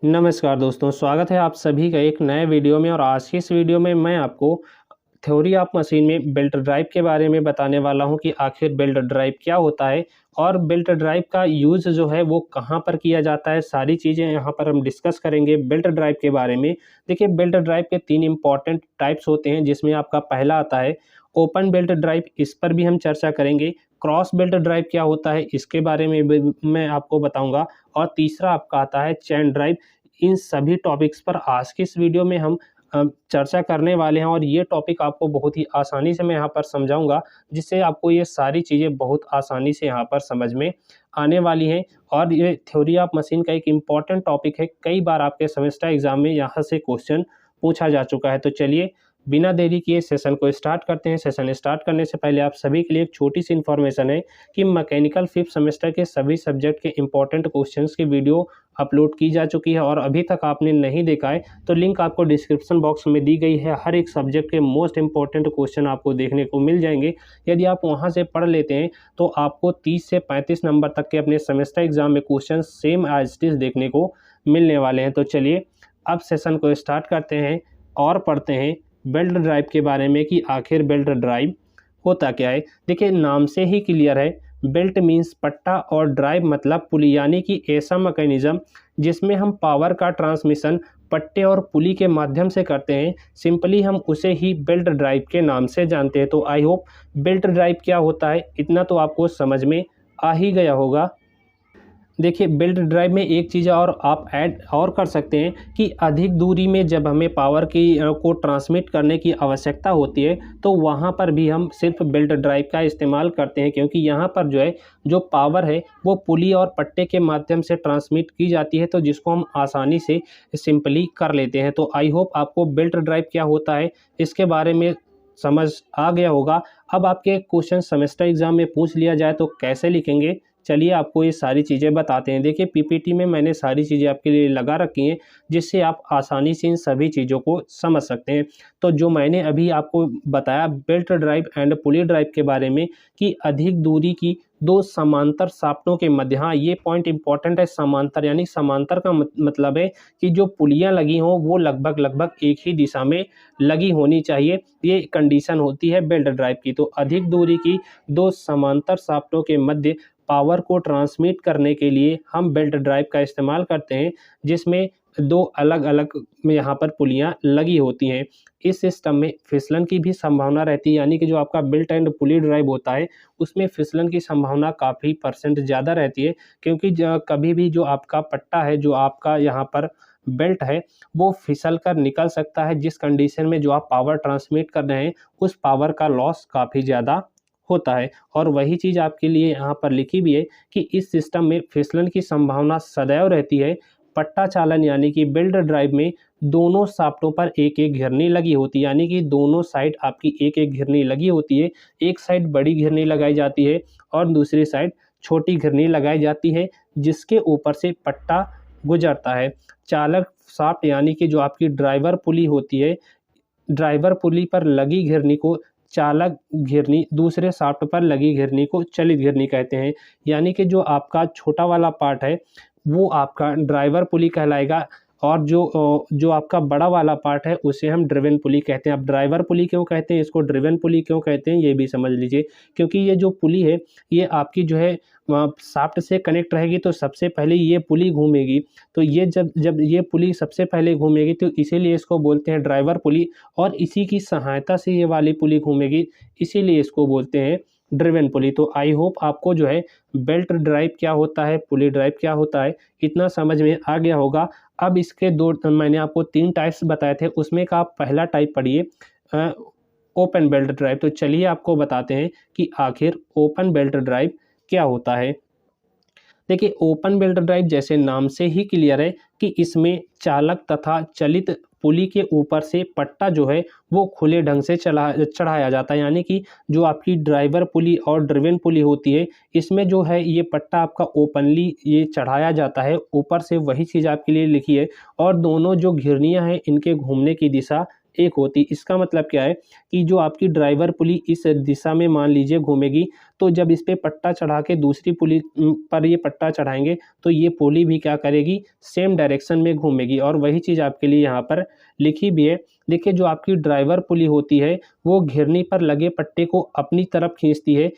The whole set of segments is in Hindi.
नमस्कार दोस्तों, स्वागत है आप सभी का एक नए वीडियो में। और आज की इस वीडियो में मैं आपको थ्योरी ऑफ मशीन में बेल्ट ड्राइव के बारे में बताने वाला हूं कि आखिर बेल्ट ड्राइव क्या होता है और बेल्ट ड्राइव का यूज़ जो है वो कहां पर किया जाता है। सारी चीज़ें यहां पर हम डिस्कस करेंगे बेल्ट ड्राइव के बारे में। देखिए, बेल्ट ड्राइव के 3 इंपॉर्टेंट टाइप्स होते हैं, जिसमें आपका पहला आता है ओपन बेल्ट ड्राइव। इस पर भी हम चर्चा करेंगे। क्रॉस बेल्ट ड्राइव क्या होता है इसके बारे में भी मैं आपको बताऊंगा। और तीसरा आपका आता है चेन ड्राइव। इन सभी टॉपिक्स पर आज की इस वीडियो में हम चर्चा करने वाले हैं और ये टॉपिक आपको बहुत ही आसानी से मैं यहाँ पर समझाऊंगा, जिससे आपको ये सारी चीज़ें बहुत आसानी से यहाँ पर समझ में आने वाली हैं। और ये थ्योरी ऑफ मशीन का एक इम्पॉर्टेंट टॉपिक है, कई बार आपके सेमेस्टर एग्जाम में यहाँ से क्वेश्चन पूछा जा चुका है। तो चलिए बिना देरी किए सेशन को स्टार्ट करते हैं। सेशन स्टार्ट करने से पहले आप सभी के लिए एक छोटी सी इन्फॉर्मेशन है कि मैकेनिकल 5th सेमेस्टर के सभी सब्जेक्ट के इंपॉर्टेंट क्वेश्चंस की वीडियो अपलोड की जा चुकी है, और अभी तक आपने नहीं देखा है तो लिंक आपको डिस्क्रिप्शन बॉक्स में दी गई है। हर एक सब्जेक्ट के मोस्ट इंपॉर्टेंट क्वेश्चन आपको देखने को मिल जाएंगे। यदि आप वहां से पढ़ लेते हैं तो आपको 30 से 35 नंबर तक के अपने सेमेस्टर एग्जाम में question same as it is देखने को मिलने वाले हैं। तो चलिए अब सेशन को स्टार्ट करते हैं और पढ़ते हैं बेल्ट ड्राइव के बारे में कि आखिर बेल्ट ड्राइव होता क्या है। देखिए, नाम से ही क्लियर है। बेल्ट मीन्स पट्टा और ड्राइव मतलब पुली, यानी कि ऐसा मैकेनिज्म जिसमें हम पावर का ट्रांसमिशन पट्टे और पुली के माध्यम से करते हैं। सिंपली हम उसे ही बेल्ट ड्राइव के नाम से जानते हैं। तो आई होप बेल्ट ड्राइव क्या होता है इतना तो आपको समझ में आ ही गया होगा। देखिए, बेल्ट ड्राइव में एक चीज़ और आप ऐड और कर सकते हैं कि अधिक दूरी में जब हमें पावर की को ट्रांसमिट करने की आवश्यकता होती है तो वहाँ पर भी हम सिर्फ बेल्ट ड्राइव का इस्तेमाल करते हैं, क्योंकि यहाँ पर जो है जो पावर है वो पुली और पट्टे के माध्यम से ट्रांसमिट की जाती है, तो जिसको हम आसानी से सिंपली कर लेते हैं। तो आई होप आपको बेल्ट ड्राइव क्या होता है इसके बारे में समझ आ गया होगा। अब आपके क्वेश्चन सेमेस्टर एग्जाम में पूछ लिया जाए तो कैसे लिखेंगे, चलिए आपको ये सारी चीज़ें बताते हैं। देखिए, पीपीटी में मैंने सारी चीज़ें आपके लिए लगा रखी हैं, जिससे आप आसानी से इन सभी चीज़ों को समझ सकते हैं। तो जो मैंने अभी आपको बताया belt drive and pulley drive के बारे में कि अधिक दूरी की दो समांतर शाफ्टों के मध्य, हाँ ये पॉइंट इंपॉर्टेंट है। समांतर यानी समांतर का मतलब है कि जो पुलियाँ लगी हों वो लगभग लगभग एक ही दिशा में लगी होनी चाहिए। ये कंडीशन होती है बेल्ट ड्राइव की। तो अधिक दूरी की दो समांतर शाफ्टों के मध्य पावर को ट्रांसमिट करने के लिए हम बेल्ट ड्राइव का इस्तेमाल करते हैं, जिसमें दो अलग अलग में यहाँ पर पुलियाँ लगी होती हैं। इस सिस्टम में फिसलन की भी संभावना रहती है, यानी कि जो आपका बेल्ट एंड पुली ड्राइव होता है उसमें फिसलन की संभावना काफ़ी % ज़्यादा रहती है, क्योंकि कभी भी जो आपका पट्टा है, जो आपका यहाँ पर बेल्ट है, वो फिसल कर निकल सकता है, जिस कंडीशन में जो आप पावर ट्रांसमिट कर रहे हैं उस पावर का लॉस काफ़ी ज़्यादा होता है। और वही चीज़ आपके लिए यहाँ पर लिखी भी है कि इस सिस्टम में फिसलन की संभावना सदैव रहती है। पट्टा चालन यानी कि बेल्ट ड्राइव में दोनों शाफ्टों पर एक एक घिरनी लगी होती है, यानी कि दोनों साइड आपकी एक एक घिरनी लगी होती है। एक साइड बड़ी घिरनी लगाई जाती है और दूसरी साइड छोटी घिरनी लगाई जाती है, जिसके ऊपर से पट्टा गुजरता है। चालक शाफ्ट यानी कि जो आपकी ड्राइवर पुली होती है, ड्राइवर पुली पर लगी घिरनी को चालक घिरनी, दूसरे शाफ्ट पर लगी घिरनी को चलित घिरनी कहते हैं। यानी कि जो आपका छोटा वाला पार्ट है वो आपका ड्राइवर पुली कहलाएगा, और जो आपका बड़ा वाला पार्ट है उसे हम ड्रिवन पुली कहते हैं। अब ड्राइवर पुली क्यों कहते हैं, इसको ड्रिवन पुली क्यों कहते हैं ये भी समझ लीजिए। क्योंकि ये जो पुली है ये आपकी जो है शाफ्ट से कनेक्ट रहेगी, तो सबसे पहले ये पुली घूमेगी। तो ये जब जब ये पुली सबसे पहले घूमेगी तो इसीलिए इसको बोलते हैं ड्राइवर पुली, और इसी की सहायता से ये वाली पुली घूमेगी, इसीलिए इसको बोलते हैं ड्रिवन पुली। तो आई होप आपको जो है बेल्ट ड्राइव क्या होता है, पुली ड्राइव क्या होता है इतना समझ में आ गया होगा। अब इसके दो मैंने आपको 3 टाइप्स बताए थे, उसमें का आप पहला टाइप पढ़िए ओपन बेल्ट ड्राइव। तो चलिए आपको बताते हैं कि आखिर ओपन बेल्ट ड्राइव क्या होता है। देखिए, ओपन बेल्ट ड्राइव जैसे नाम से ही क्लियर है कि इसमें चालक तथा चलित पुली के ऊपर से पट्टा जो है वो खुले ढंग से चढ़ाया जाता है। यानी कि जो आपकी ड्राइवर पुली और ड्रिवन पुली होती है इसमें जो है ये पट्टा आपका ओपनली ये चढ़ाया जाता है ऊपर से। वही चीज़ आपके लिए लिखी है। और दोनों जो घिरनियाँ हैं इनके घूमने की दिशा एक होती। इसका मतलब क्या है कि जो आपकी ड्राइवर पुली इस दिशा में मान लीजिए घूमेगी, तो जब इस पे पट्टा चढ़ा के दूसरी पुली पर ये पट्टा चढ़ाएँगे तो ये पुली भी क्या करेगी, सेम डायरेक्शन में घूमेगी। और वही चीज़ आपके लिए यहाँ पर लिखी भी है। देखिए जो आपकी ड्राइवर पुली होती है वो घिरनी पर लगे पट्टे को अपनी तरफ खींचती है।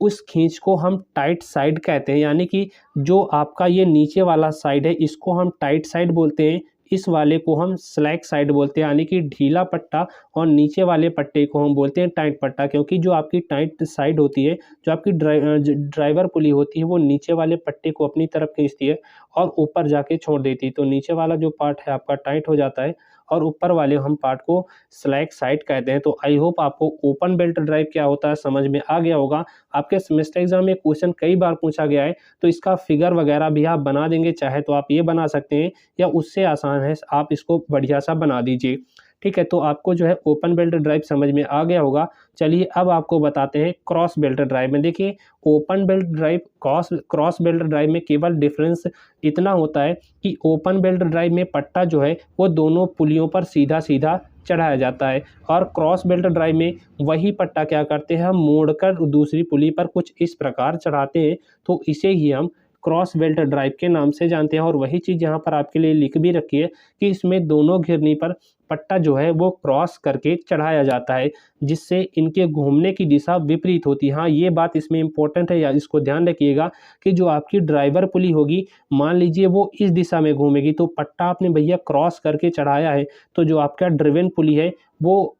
उस खींच को हम टाइट साइड कहते हैं, यानी कि जो आपका ये नीचे वाला साइड है इसको हम टाइट साइड बोलते हैं, इस वाले को हम स्लैक साइड बोलते हैं, यानी कि ढीला पट्टा। और नीचे वाले पट्टे को हम बोलते हैं टाइट पट्टा, क्योंकि जो आपकी टाइट साइड होती है, जो आपकी ड्राइवर पुली होती है वो नीचे वाले पट्टे को अपनी तरफ खींचती है और ऊपर जाके छोड़ देती है। तो नीचे वाला जो पार्ट है आपका टाइट हो जाता है और ऊपर वाले हम पार्ट को स्लैक साइड कहते हैं। तो आई होप आपको ओपन बेल्ट ड्राइव क्या होता है समझ में आ गया होगा। आपके सेमेस्टर एग्जाम में क्वेश्चन कई बार पूछा गया है, तो इसका फिगर वगैरह भी आप बना देंगे, चाहे तो आप ये बना सकते हैं या उससे आसान है आप इसको बढ़िया सा बना दीजिए। ठीक है, तो आपको जो है ओपन बेल्ट ड्राइव समझ में आ गया होगा। चलिए अब आपको बताते हैं क्रॉस बेल्ट ड्राइव में। देखिए open belt drive cross belt drive में केवल डिफरेंस इतना होता है कि ओपन बेल्ट ड्राइव में पट्टा जो है वो दोनों पुलियों पर सीधा सीधा चढ़ाया जाता है, और क्रॉस बेल्ट ड्राइव में वही पट्टा क्या करते हैं, हम मोड़कर दूसरी पुली पर कुछ इस प्रकार चढ़ाते हैं। तो इसे ही हम क्रॉस बेल्ट ड्राइव के नाम से जानते हैं। और वही चीज़ यहाँ पर आपके लिए लिख भी रखी है कि इसमें दोनों घिरनी पर पट्टा जो है वो क्रॉस करके चढ़ाया जाता है, जिससे इनके घूमने की दिशा विपरीत होती है। हाँ, ये बात इसमें इंपॉर्टेंट है, या इसको ध्यान रखिएगा कि जो आपकी ड्राइवर पुली होगी, मान लीजिए वो इस दिशा में घूमेगी, तो पट्टा आपने भैया क्रॉस करके चढ़ाया है, तो जो आपका ड्रिवन पुली है वो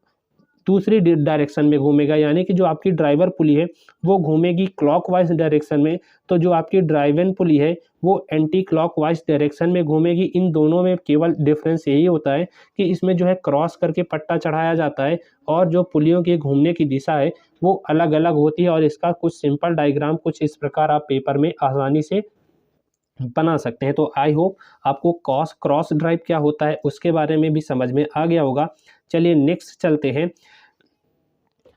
दूसरी डायरेक्शन में घूमेगा, यानी कि जो आपकी ड्राइवर पुली है वो घूमेगी क्लॉकवाइज डायरेक्शन में, तो जो आपकी ड्राइवन पुली है वो एंटी क्लॉकवाइज डायरेक्शन में घूमेगी। इन दोनों में केवल डिफरेंस यही होता है कि इसमें जो है क्रॉस करके पट्टा चढ़ाया जाता है और जो पुलियों के घूमने की दिशा है वो अलग अलग होती है। और इसका कुछ सिंपल डायग्राम कुछ इस प्रकार आप पेपर में आसानी से बना सकते हैं। तो आई होप आपको क्रॉस ड्राइव क्या होता है उसके बारे में भी समझ में आ गया होगा। चलिए नेक्स्ट चलते हैं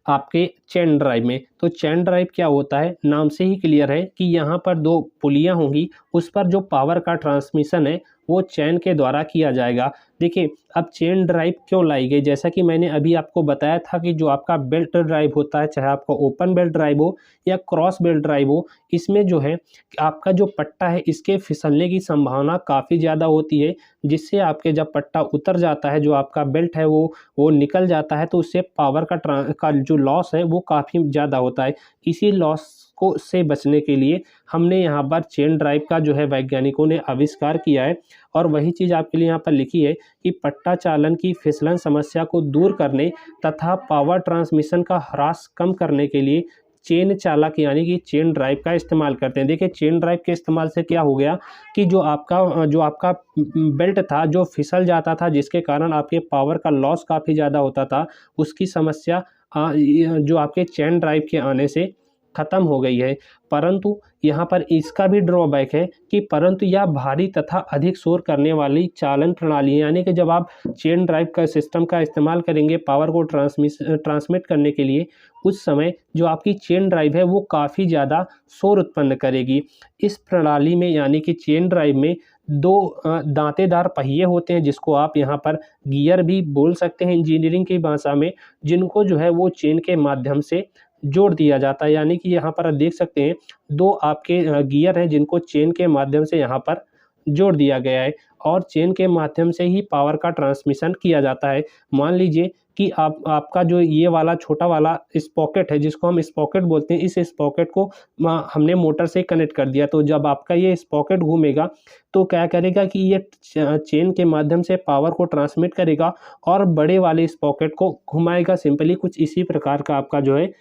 आपके चेन ड्राइव में। तो चेन ड्राइव क्या होता है, नाम से ही क्लियर है कि यहाँ पर दो पुलियाँ होंगी, उस पर जो पावर का ट्रांसमिशन है वो चेन के द्वारा किया जाएगा। देखिए अब चेन ड्राइव क्यों लाई गई, जैसा कि मैंने अभी आपको बताया था कि जो आपका बेल्ट ड्राइव होता है, चाहे आपका ओपन बेल्ट ड्राइव हो या क्रॉस बेल्ट ड्राइव हो, इसमें जो है आपका जो पट्टा है इसके फिसलने की संभावना काफ़ी ज़्यादा होती है, जिससे आपके जब पट्टा उतर जाता है, जो आपका बेल्ट है वो निकल जाता है, तो उससे पावर का जो लॉस है वो काफ़ी ज़्यादा होता है। इसी लॉस को से बचने के लिए हमने यहाँ पर चेन ड्राइव का जो है वैज्ञानिकों ने आविष्कार किया है। और वही चीज़ आपके लिए यहाँ पर लिखी है कि पट्टा चालन की फिसलन समस्या को दूर करने तथा पावर ट्रांसमिशन का ह्रास कम करने के लिए चेन चालक यानी कि चेन ड्राइव का इस्तेमाल करते हैं। देखिए चेन ड्राइव के इस्तेमाल से क्या हो गया कि जो आपका बेल्ट था जो फिसल जाता था, जिसके कारण आपके पावर का लॉस काफ़ी ज़्यादा होता था, उसकी समस्या जो आपके चेन ड्राइव के आने से ख़त्म हो गई है। परंतु यहाँ पर इसका भी ड्रॉबैक है कि परंतु यह भारी तथा अधिक शोर करने वाली चालन प्रणाली है, यानी कि जब आप चेन ड्राइव का सिस्टम का इस्तेमाल करेंगे पावर को ट्रांसमिट करने के लिए, उस समय जो आपकी चेन ड्राइव है वो काफ़ी ज़्यादा शोर उत्पन्न करेगी। इस प्रणाली में यानी कि चेन ड्राइव में दो दांतेदार पहिए होते हैं, जिसको आप यहाँ पर गियर भी बोल सकते हैं इंजीनियरिंग की भाषा में, जिनको जो है वो चेन के माध्यम से जोड़ दिया जाता है। यानी कि यहाँ पर आप देख सकते हैं दो आपके गियर हैं जिनको चेन के माध्यम से यहाँ पर जोड़ दिया गया है, और चेन के माध्यम से ही पावर का ट्रांसमिशन किया जाता है। मान लीजिए कि आपका जो ये वाला छोटा वाला स्पॉकेट है, जिसको हम स्पॉकेट बोलते हैं, इस स्पॉकेट को हमने मोटर से कनेक्ट कर दिया, तो जब आपका ये स्पॉकेट घूमेगा तो क्या करेगा कि ये चेन के माध्यम से पावर को ट्रांसमिट करेगा और बड़े वाले स्पॉकेट को घुमाएगा। सिंपली कुछ इसी प्रकार का आपका जो है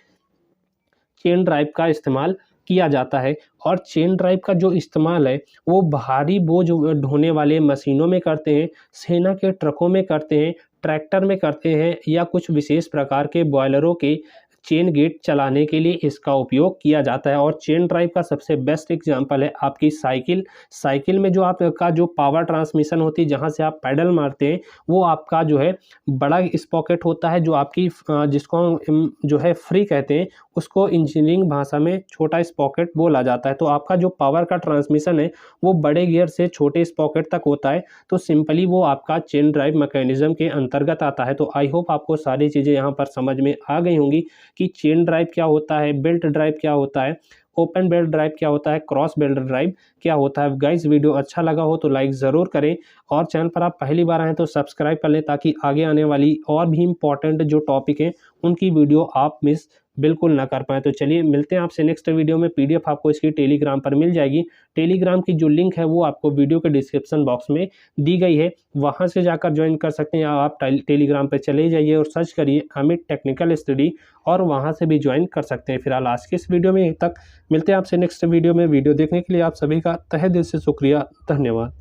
चेन ड्राइव का इस्तेमाल किया जाता है। और चेन ड्राइव का जो इस्तेमाल है वो भारी बोझ ढोने वाले मशीनों में करते हैं, सेना के ट्रकों में करते हैं, ट्रैक्टर में करते हैं, या कुछ विशेष प्रकार के बॉयलरों के चेन गेट चलाने के लिए इसका उपयोग किया जाता है। और चेन ड्राइव का सबसे बेस्ट एग्जांपल है आपकी साइकिल। साइकिल में जो आपका जो पावर ट्रांसमिशन होती है, जहाँ से आप पैडल मारते हैं, वो आपका जो है बड़ा स्पॉकेट होता है, जो आपकी जिसको हम जो है फ्री कहते हैं, उसको इंजीनियरिंग भाषा में छोटा स्पॉकेट बोला जाता है। तो आपका जो पावर का ट्रांसमिशन है वो बड़े गियर से छोटे स्पॉकेट तक होता है। तो सिंपली वो आपका चेन ड्राइव मैकेनिज्म के अंतर्गत आता है। तो आई होप आपको सारी चीज़ें यहाँ पर समझ में आ गई होंगी कि चेन ड्राइव क्या होता है, बेल्ट ड्राइव क्या होता है, ओपन बेल्ट ड्राइव क्या होता है, क्रॉस बेल्ट ड्राइव क्या होता है। गाइस वीडियो अच्छा लगा हो तो लाइक ज़रूर करें, और चैनल पर आप पहली बार आएँ तो सब्सक्राइब कर लें, ताकि आगे आने वाली और भी इम्पॉर्टेंट जो टॉपिक हैं उनकी वीडियो आप मिस बिल्कुल ना कर पाएँ। तो चलिए मिलते हैं आपसे नेक्स्ट वीडियो में। पीडीएफ आपको इसकी टेलीग्राम पर मिल जाएगी। टेलीग्राम की जो लिंक है वो आपको वीडियो के डिस्क्रिप्शन बॉक्स में दी गई है, वहाँ से जाकर ज्वाइन कर सकते हैं, या आप टेलीग्राम पर चले जाइए और सर्च करिए अमित टेक्निकल स्टडी, और वहाँ से भी ज्वाइन कर सकते हैं। फिलहाल आज के इस वीडियो में यहीं तक, मिलते हैं आपसे नेक्स्ट वीडियो में। वीडियो देखने के लिए आप सभी का तहे दिल से शुक्रिया, धन्यवाद।